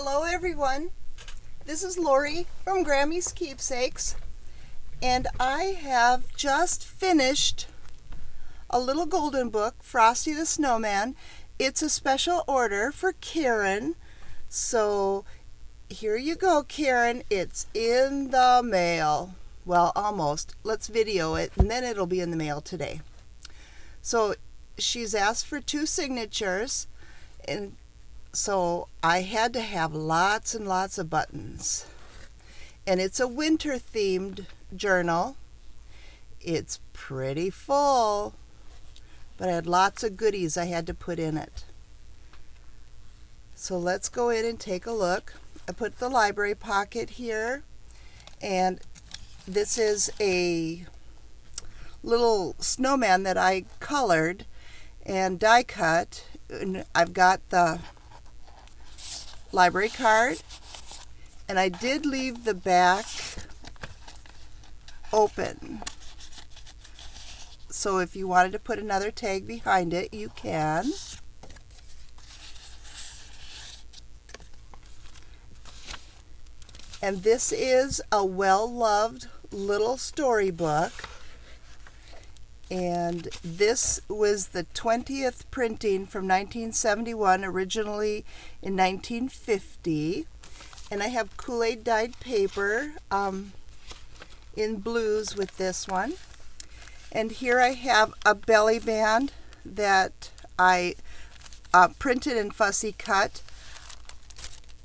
Hello everyone, this is Lori from Grammy's Keepsakes, and I have just finished a little golden book, Frosty the Snowman. It's a special order for Karen, so here you go, Karen. It's in the mail. Well, almost. Let's video it and then it'll be in the mail today. So she's asked for 2 signatures, and so I had to have lots and lots of buttons. And it's a winter themed journal. It's pretty full, but I had lots of goodies I had to put in it. So let's go in and take a look. I put the library pocket here, and this is a little snowman that I colored and die cut. And I've got the library card, and I did leave the back open, so if you wanted to put another tag behind it, you can. And this is a well-loved little storybook, and this was the 20th printing from 1971, originally in 1950. And I have Kool-Aid dyed paper in blues with this one. And here I have a belly band that I printed and fussy cut,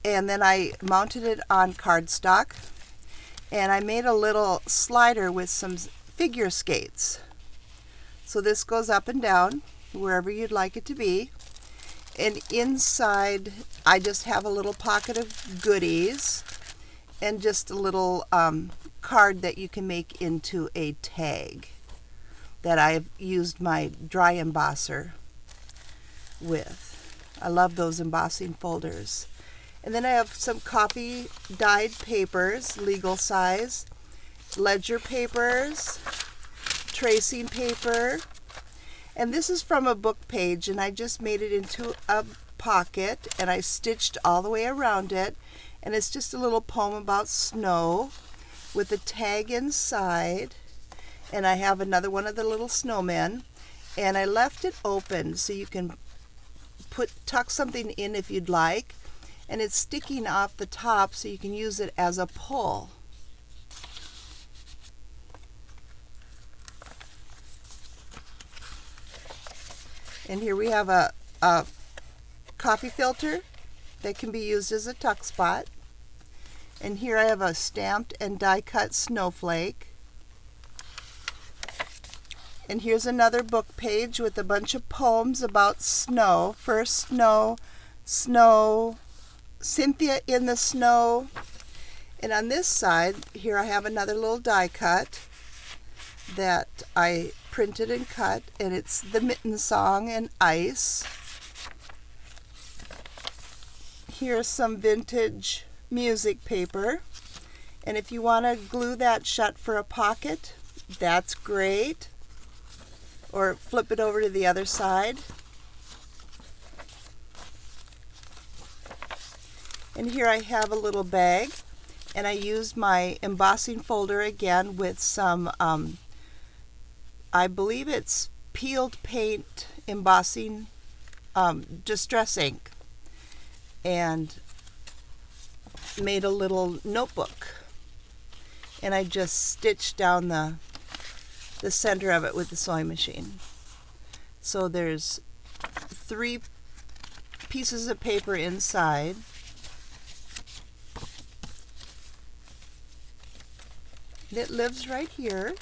and then I mounted it on cardstock, and I made a little slider with some figure skates. So this goes up and down wherever you'd like it to be. And inside I just have a little pocket of goodies and just a little card that you can make into a tag that I've used my dry embosser with. I love those embossing folders. And then I have some coffee dyed papers, legal size, ledger papers, tracing paper, and this is from a book page, and I just made it into a pocket and I stitched all the way around it, and it's just a little poem about snow with a tag inside. And I have another one of the little snowmen, and I left it open so you can tuck something in if you'd like, and it's sticking off the top so you can use it as a pull. And here we have a coffee filter that can be used as a tuck spot. And here I have a stamped and die cut snowflake. And here's another book page with a bunch of poems about snow. First snow, snow, Cynthia in the snow. And on this side, here I have another little die cut that I printed and cut, and it's the Mitten Song and Ice. Here's some vintage music paper, and if you want to glue that shut for a pocket, that's great, or flip it over to the other side. And here I have a little bag, and I used my embossing folder again with some I believe it's peeled paint embossing distress ink, and made a little notebook, and I just stitched down the center of it with the sewing machine. So there's 3 pieces of paper inside. It lives right here.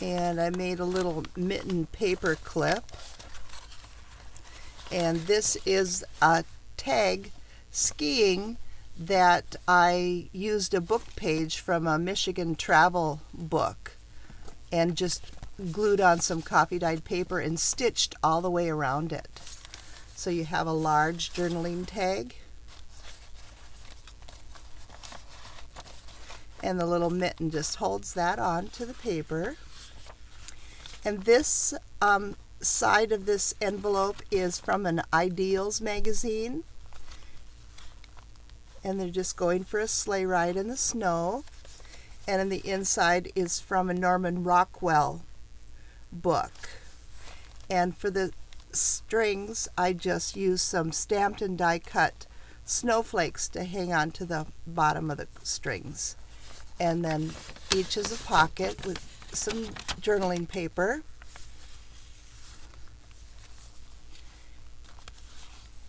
And I made a little mitten paper clip, and this is a tag skiing that I used a book page from a Michigan travel book and just glued on some coffee dyed paper and stitched all the way around it. So you have a large journaling tag. And the little mitten just holds that on to the paper. And this side of this envelope is from an Ideals magazine. And they're just going for a sleigh ride in the snow. And on the inside is from a Norman Rockwell book. And for the strings, I just used some stamped and die cut snowflakes to hang on to the bottom of the strings. And then each is a pocket with some journaling paper.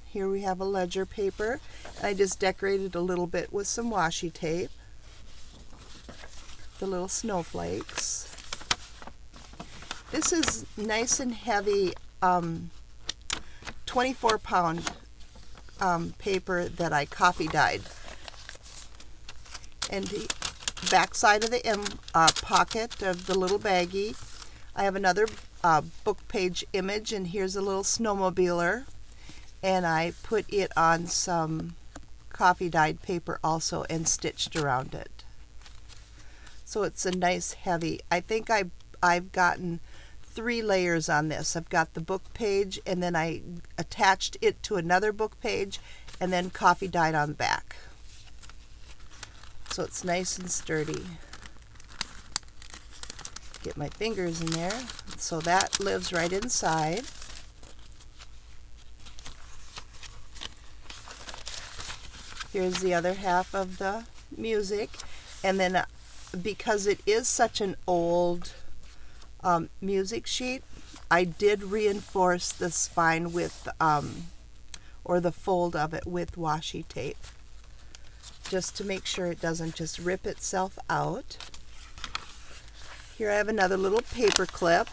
Here we have a ledger paper. I just decorated a little bit with some washi tape. The little snowflakes. This is nice and heavy 24-pound paper that I coffee dyed. And the back side of the pocket of the little baggie, I have another book page image, and here's a little snowmobiler. And I put it on some coffee dyed paper also and stitched around it. So it's a nice heavy, I think I've gotten 3 layers on this. I've got the book page, and then I attached it to another book page, and then coffee dyed on the back. So it's nice and sturdy. Get my fingers in there. So that lives right inside. Here's the other half of the music. And then because it is such an old music sheet, I did reinforce the spine with, or the fold of it with washi tape, just to make sure it doesn't just rip itself out. Here I have another little paper clip.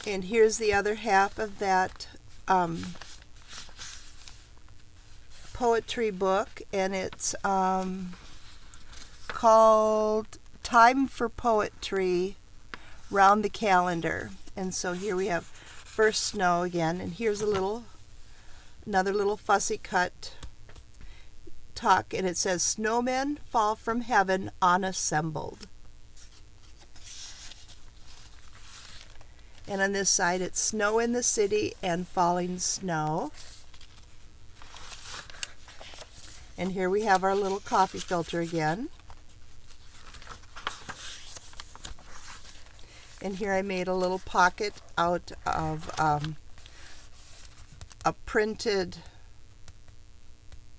And here's the other half of that poetry book, and it's called Time for Poetry Round the Calendar. And so here we have First Snow again, and here's another little fussy cut tuck, and it says, "Snowmen fall from heaven unassembled." And on this side, it's snow in the city and falling snow. And here we have our little coffee filter again. And here I made a little pocket out of a printed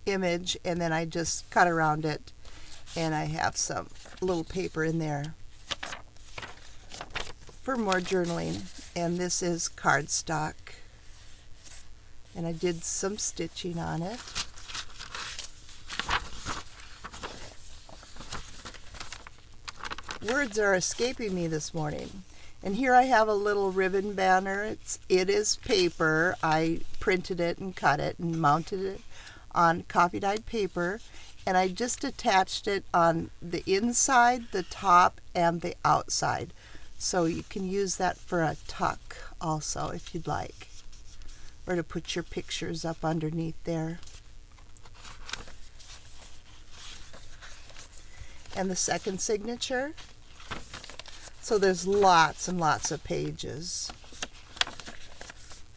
image, and then I just cut around it, and I have some little paper in there for more journaling. And this is cardstock, and I did some stitching on it. Words are escaping me this morning. And here I have a little ribbon banner. It is paper. I printed it and cut it and mounted it on coffee dyed paper, and I just attached it on the inside, the top, and the outside. So you can use that for a tuck also if you'd like, or to put your pictures up underneath there. And the second signature. So there's lots and lots of pages.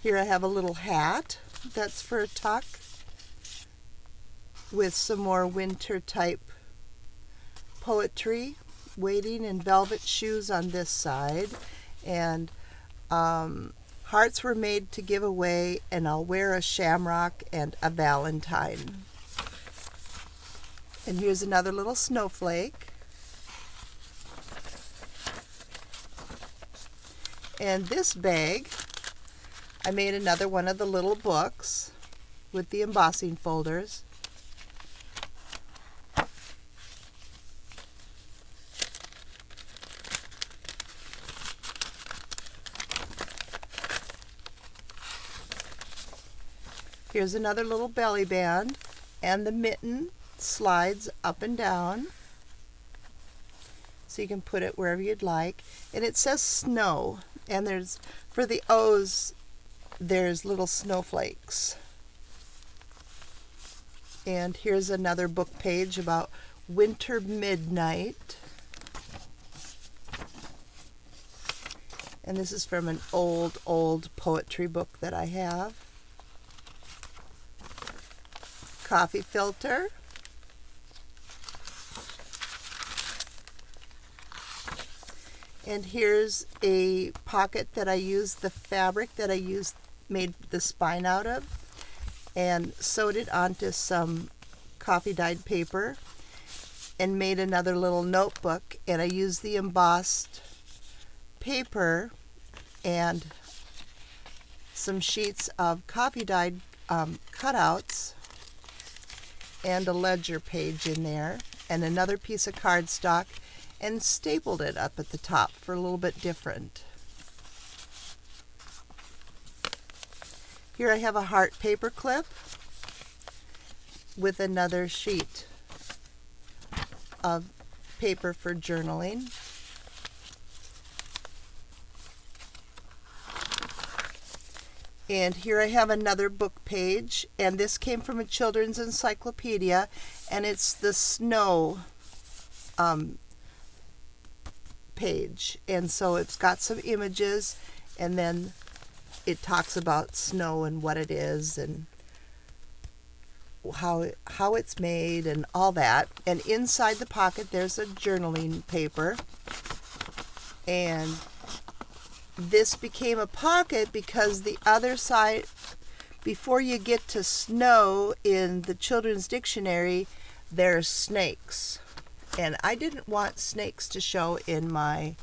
Here I have a little hat that's for a tuck with some more winter type poetry. Waiting in velvet shoes on this side, and hearts were made to give away, and I'll wear a shamrock and a valentine. And here's another little snowflake. And this bag, I made another one of the little books with the embossing folders. Here's another little belly band, and the mitten slides up and down. so you can put it wherever you'd like. And it says snow, and there's, for the O's, there's little snowflakes. And here's another book page about winter midnight. And this is from an old poetry book that I have. Coffee filter. And here's a pocket that I used, the fabric that I made the spine out of, and sewed it onto some coffee dyed paper and made another little notebook. And I used the embossed paper and some sheets of coffee dyed cutouts and a ledger page in there and another piece of cardstock, and stapled it up at the top for a little bit different. Here I have a heart paper clip with another sheet of paper for journaling. And here I have another book page, and this came from a children's encyclopedia, and it's the snow page. And so it's got some images, and then it talks about snow and what it is and how it's made and all that. And inside the pocket there's a journaling paper, and this became a pocket because the other side, before you get to snow in the children's dictionary, there's snakes. And I didn't want snakes to show in my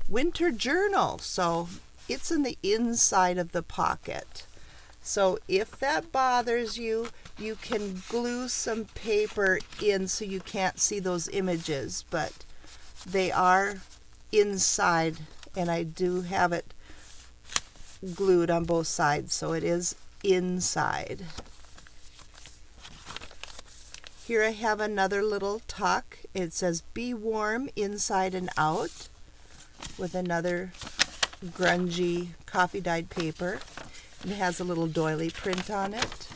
winter journal, so it's in the inside of the pocket. So if that bothers you, you can glue some paper in so you can't see those images, but they are inside, and I do have it glued on both sides, so it is inside. Here I have another little tuck. It says "Be warm inside and out," with another grungy coffee dyed paper. It has a little doily print on it.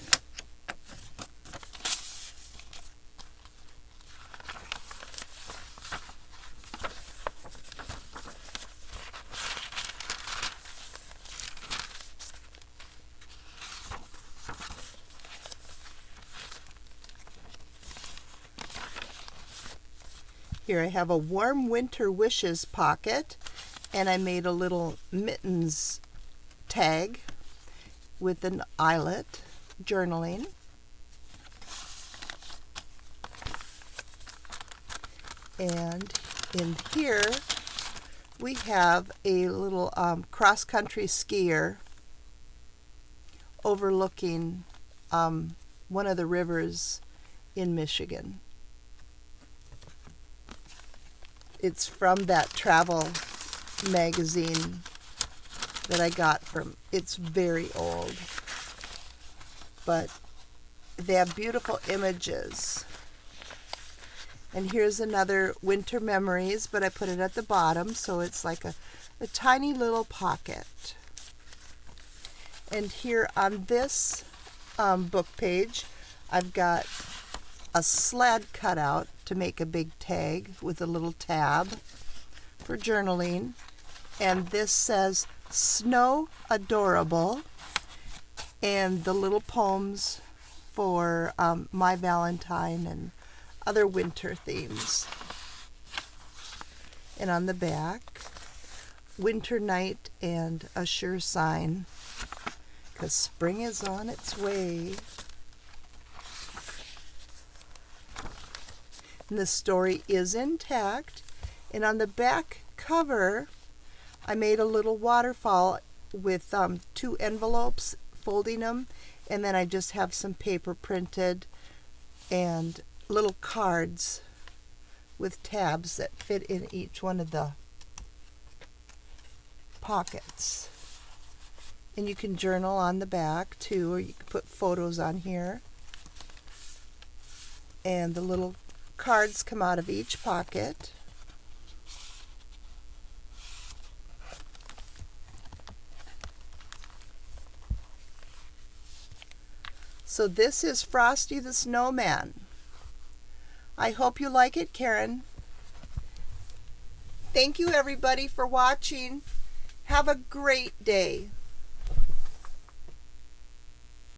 Here I have a warm winter wishes pocket, and I made a little mittens tag with an eyelet, journaling. And in here we have a little cross-country skier overlooking one of the rivers in Michigan. It's from that travel magazine that I got from, it's very old, but they have beautiful images. And here's another winter memories, but I put it at the bottom, so it's like a tiny little pocket. And here on this book page, I've got a sled cutout to make a big tag with a little tab for journaling. And this says "Snow Adorable," and the little poems for My Valentine and other winter themes. And on the back, "Winter Night" and a sure sign, because spring is on its way. And the story is intact. And on the back cover, I made a little waterfall with 2 envelopes, folding them, and then I just have some paper printed and little cards with tabs that fit in each one of the pockets. And you can journal on the back too, or you can put photos on here. And the little cards come out of each pocket. So this is Frosty the Snowman. I hope you like it, Karen. Thank you everybody for watching. Have a great day.